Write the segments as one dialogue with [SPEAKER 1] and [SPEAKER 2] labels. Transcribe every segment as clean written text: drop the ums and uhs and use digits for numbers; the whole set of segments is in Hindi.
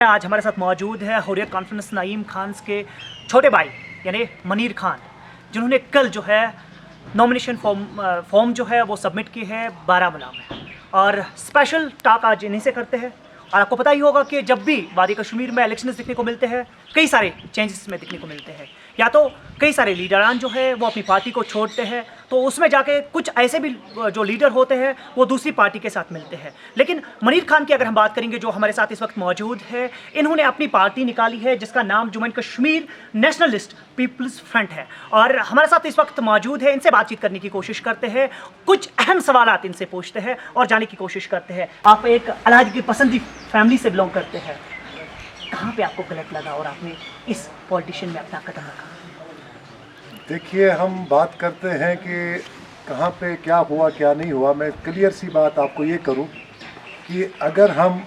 [SPEAKER 1] आज हमारे साथ मौजूद है हुर्रियत कॉन्फ्रेंस नईम खान के छोटे भाई यानी मनीर खान, जिन्होंने कल जो है नॉमिनेशन फॉर्म जो है वो सबमिट की है बारामूला में। और स्पेशल टॉक आज इन्हीं से करते हैं। और आपको पता ही होगा कि जब भी वादी कश्मीर में इलेक्शंस देखने को मिलते हैं, कई सारे चेंजेस में देखने को मिलते हैं। या तो कई सारे लीडरान जो है वो अपनी पार्टी को छोड़ते हैं, तो उसमें जाके कुछ ऐसे भी जो लीडर होते हैं वो दूसरी पार्टी के साथ मिलते हैं। लेकिन मनीर खान की अगर हम बात करेंगे, जो हमारे साथ इस वक्त मौजूद है, इन्होंने अपनी पार्टी निकाली है जिसका नाम Jammu and Kashmir nationalist people's front है। और हमारे साथ इस वक्त मौजूद है, इनसे बातचीत करने की कोशिश करते हैं, कुछ अहम सवालात इनसे पूछते हैं और जाने की कोशिश करते हैं। आप एक अलहाज की पसंदी फैमिली से बिलोंग करते हैं, कहाँ पे आपको गलत लगा और आपने इस पॉलिटिशियन में अपना कदम रखा?
[SPEAKER 2] देखिए, हम बात करते हैं कि कहाँ पे क्या हुआ क्या नहीं हुआ। मैं क्लियर सी बात आपको ये करूं कि अगर हम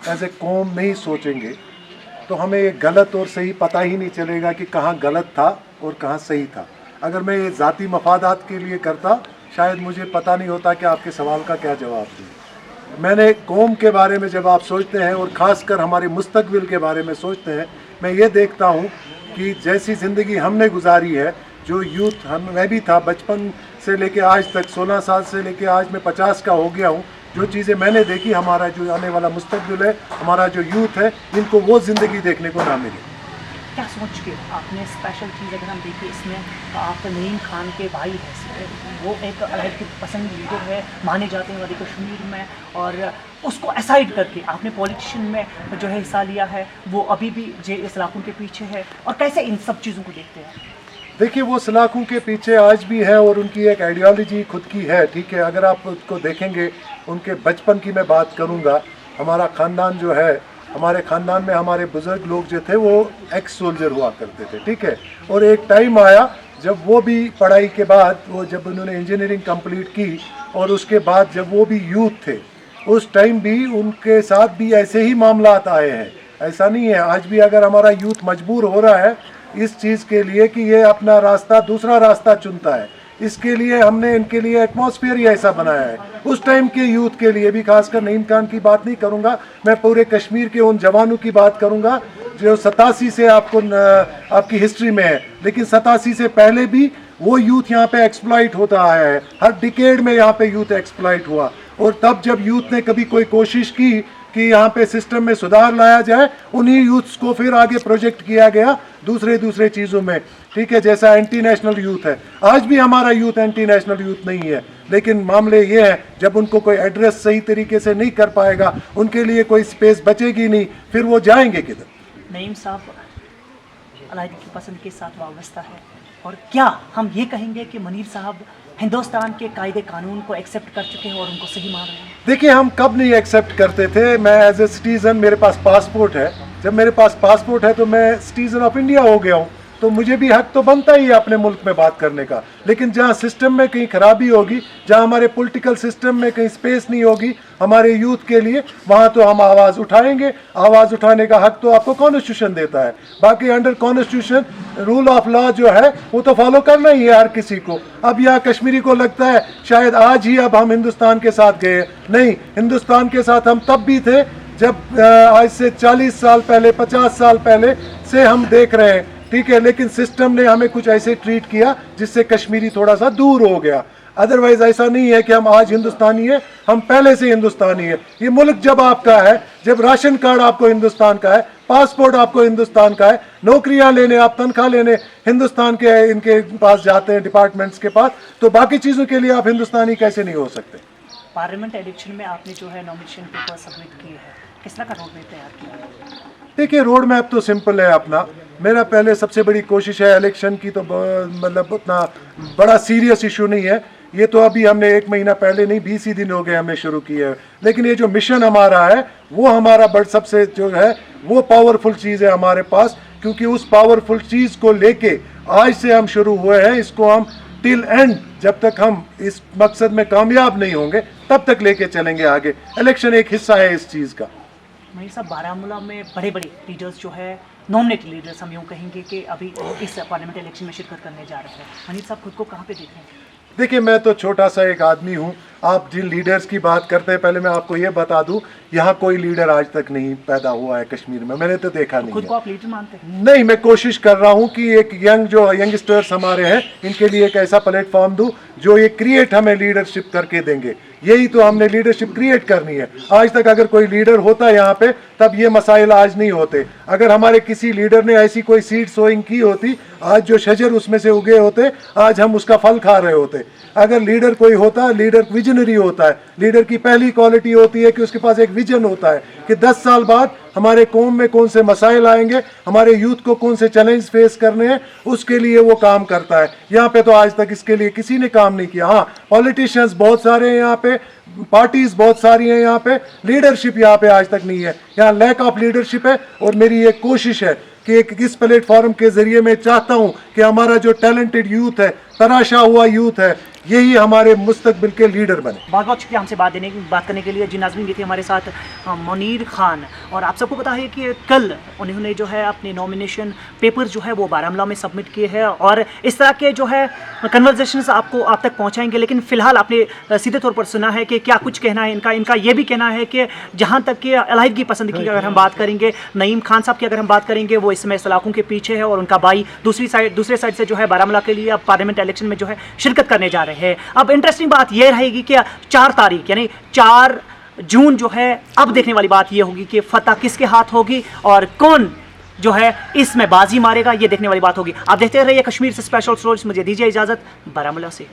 [SPEAKER 2] एज ए कौम नहीं सोचेंगे तो हमें ये गलत और सही पता ही नहीं चलेगा कि कहाँ गलत था और कहाँ सही था। अगर मैं ये ज़ाती मफादात के लिए करता, शायद मुझे पता नहीं होता कि आपके सवाल का क्या जवाब दूँ। मैंने कौम के बारे में जब आप सोचते हैं और ख़ासकर हमारे मुस्तकबिल के बारे में सोचते हैं, मैं ये देखता हूँ कि जैसी ज़िंदगी हमने गुजारी है, जो यूथ मैं भी था बचपन से लेके आज तक, 16 साल से लेके आज मैं 50 का हो गया हूँ, जो चीज़ें मैंने देखी, हमारा जो आने वाला मुस्तकबिल है, हमारा जो यूथ है, इनको वो ज़िंदगी देखने को ना मिले।
[SPEAKER 1] क्या सोच के आपने स्पेशल चीज़ अगर हम देखें इसमें, तो आप नईम खान के भाई हैं, वो एक अलग की पसंद लीडर है, माने जाते हैं वादी कश्मीर में, और उसको असाइड करके आपने पॉलिटिशियन में जो है हिस्सा लिया है, वो अभी भी जे इस्लाकों के पीछे है, और कैसे इन सब चीज़ों को देखते हैं?
[SPEAKER 2] देखिए, वो सलाखों के पीछे आज भी है और उनकी एक आइडियोलॉजी खुद की है, ठीक है। अगर आप उसको देखेंगे, उनके बचपन की मैं बात करूंगा, हमारा ख़ानदान जो है, हमारे ख़ानदान में हमारे बुज़ुर्ग लोग जो थे वो एक्स सोल्जर हुआ करते थे, ठीक है। और एक टाइम आया जब वो भी पढ़ाई के बाद, वो जब उन्होंने इंजीनियरिंग कंप्लीट की और उसके बाद जब वो भी यूथ थे, उस टाइम भी उनके साथ भी ऐसे ही मामलात आए हैं। ऐसा नहीं है, आज भी अगर हमारा यूथ मजबूर हो रहा है इस चीज़ के लिए कि ये अपना रास्ता दूसरा रास्ता चुनता है, इसके लिए हमने इनके लिए एटमॉस्फेयर ही ऐसा बनाया है। उस टाइम के यूथ के लिए भी, खासकर नईम खान की बात नहीं करूंगा मैं, पूरे कश्मीर के उन जवानों की बात करूंगा जो 87 से आपकी हिस्ट्री में है, लेकिन 87 से पहले भी वो यूथ यहाँ पे एक्सप्लॉइट होता आया है। हर डिकेड में यहाँ पे यूथ एक्सप्लॉइट हुआ, और तब जब यूथ ने कभी कोई कोशिश की कि यहाँ पे सिस्टम में सुधार लाया जाए, उन्हीं यूथ्स को फिर आगे प्रोजेक्ट किया गया दूसरे चीज़ों में, ठीक है। जैसा एंटी नेशनल यूथ है, आज भी हमारा यूथ एंटी नेशनल यूथ नहीं है, लेकिन मामले ये है जब उनको कोई एड्रेस सही तरीके से नहीं कर पाएगा, उनके लिए कोई स्पेस बचेगी नहीं, फिर वो जाएंगे किधर?
[SPEAKER 1] नईम साहब अलहाजी की पसंद के साथ वाबस्ता है, और क्या हम ये कहेंगे कि मनीर साहब हिंदुस्तान के कायदे कानून को एक्सेप्ट कर चुके हैं और उनको सही मान रहे हैं?
[SPEAKER 2] देखिए, हम कब नहीं एक्सेप्ट करते थे। मैं एज ए सिटीज़न, मेरे पास पासपोर्ट है, जब मेरे पास पासपोर्ट है तो मैं सिटीज़न ऑफ इंडिया हो गया हूँ, तो मुझे भी हक तो बनता ही है अपने मुल्क में बात करने का। लेकिन जहाँ सिस्टम में कहीं खराबी होगी, जहाँ हमारे पॉलिटिकल सिस्टम में कहीं स्पेस नहीं होगी हमारे यूथ के लिए, वहाँ तो हम आवाज़ उठाएंगे। आवाज़ उठाने का हक तो आपको कॉन्स्टिट्यूशन देता है। बाकी under constitution rule of law जो है वो तो फॉलो करना ही है हर किसी को। अब यहाँ कश्मीरी को लगता है शायद आज ही अब हम हिंदुस्तान के साथ गए, नहीं, हिंदुस्तान के साथ हम तब भी थे जब आज से 40 साल पहले, 50 साल पहले से हम देख रहे हैं, ठीक है। लेकिन सिस्टम ने हमें कुछ ऐसे ट्रीट किया जिससे कश्मीरी थोड़ा सा दूर हो गया। अदरवाइज ऐसा नहीं है कि हम आज हिंदुस्तानी है, हम पहले से हिंदुस्तानी है। ये मुल्क जब आपका है, जब राशन कार्ड आपको हिंदुस्तान का है, पासपोर्ट आपको हिंदुस्तान का है, नौकरियां लेने, आप तनख्वाह लेने हिंदुस्तान के इनके पास जाते हैं, डिपार्टमेंट्स के पास, तो बाकी चीज़ों के लिए आप हिंदुस्तानी कैसे नहीं हो सकते?
[SPEAKER 1] पार्लियामेंट इलेक्शन में आपने जो है नॉमिनेशन पेपर सबमिट किए हैं, किस तरह का रोड मैप तैयार किया?
[SPEAKER 2] देखिए, रोड मैप तो सिंपल है अपना। मेरा पहले सबसे बड़ी कोशिश है, इलेक्शन की तो मतलब उतना बड़ा सीरियस इशू नहीं है, ये तो अभी हमने 1 महीना पहले नहीं, 20 ही दिन हो गए हमने शुरू किया है। लेकिन ये जो मिशन हमारा है वो हमारा बड़ सबसे जो है वो पावरफुल चीज़ है हमारे पास, क्योंकि उस पावरफुल चीज़ को लेके आज से हम शुरू हुए हैं। इसको हम टिल एंड, जब तक हम इस मकसद में कामयाब नहीं होंगे तब तक लेके चलेंगे आगे। इलेक्शन एक हिस्सा है इस चीज़ का।
[SPEAKER 1] मनीर साहब, बारामूला में बड़े बड़े लीडर्स जो है, नॉमिनेटेड लीडर्स हम यूँ कहेंगे कि अभी इस पार्लियामेंट इलेक्शन में शिरकत करने जा रहे हैं, मनीर साहब खुद को कहाँ पे देख रहे हैं?
[SPEAKER 2] देखिए, मैं तो छोटा सा एक आदमी हूँ। आप जिन लीडर्स की बात करते हैं, पहले मैं आपको ये बता दूं, यहाँ कोई लीडर आज तक नहीं पैदा हुआ है कश्मीर में, मैंने तो देखा नहीं
[SPEAKER 1] खुद
[SPEAKER 2] है।
[SPEAKER 1] को आप लीडर मानते हैं?
[SPEAKER 2] नहीं, मैं कोशिश कर रहा हूँ कि एक यंगस्टर्स हमारे हैं, इनके लिए एक ऐसा प्लेटफॉर्म दूं जो ये क्रिएट हमें लीडरशिप करके देंगे। यही तो हमने लीडरशिप क्रिएट करनी है। आज तक अगर कोई लीडर होता यहाँ पे, तब ये मसाइल आज नहीं होते। अगर हमारे किसी लीडर ने ऐसी कोई सीड सोइंग की होती, आज जो शजर उसमें से उगे होते, आज हम उसका फल खा रहे होते। अगर लीडर कोई होता, लीडर विजनरी होता है। लीडर की पहली क्वालिटी होती है कि उसके पास एक विजन होता है कि 10 साल बाद हमारे कौम में कौन से मसाइल आएंगे, हमारे यूथ को कौन से चैलेंज फेस करने हैं, उसके लिए वो काम करता है। यहाँ पे तो आज तक इसके लिए किसी ने काम नहीं किया। हाँ, पॉलिटिशियंस बहुत सारे हैं यहाँ पे, पार्टीज बहुत सारी हैं यहाँ पे, लीडरशिप यहाँ पे आज तक नहीं है। यहाँ लैक ऑफ लीडरशिप है। और मेरी एक कोशिश है कि इस प्लेटफॉर्म के जरिए मैं चाहता हूँ कि हमारा जो टैलेंटेड यूथ है, तराशा हुआ यूथ है, यही हमारे मुस्तकबिल के लीडर बने।
[SPEAKER 1] बहुत बहुत शुक्रिया हमसे बात करने के लिए। जी नाज़रीन, ये थे हमारे साथ मुनीर खान। और आप सबको पता है कि कल उन्होंने जो है अपने नॉमिनेशन पेपर जो है वो बारामूला में सबमिट किए हैं, और इस तरह के जो है कन्वर्सेशंस आपको आप तक पहुंचाएंगे। लेकिन फ़िलहाल आपने सीधे तौर पर सुना है कि क्या कुछ कहना है इनका ये भी कहना है कि जहाँ तक कि अलहदगी पसंद की अगर हम बात करेंगे, नईम खान साहब की अगर हम बात करेंगे, वो इसमें सलाखों के पीछे है, और उनका भाई दूसरे साइड से जो है बारामूला के लिए अब पार्लियामेंट इलेक्शन में जो है शिरकत करने जा रहे हैं। अब इंटरेस्टिंग बात यह रहेगी कि 4 तारीख यानी 4 जून जो है, अब देखने वाली बात यह होगी कि फतह किसके हाथ होगी और कौन जो है इसमें बाजी मारेगा, ये देखने वाली बात होगी। आप देखते रहिए कश्मीर से स्पेशल स्टोरीज। मुझे दीजिए इजाज़त बारामूला से।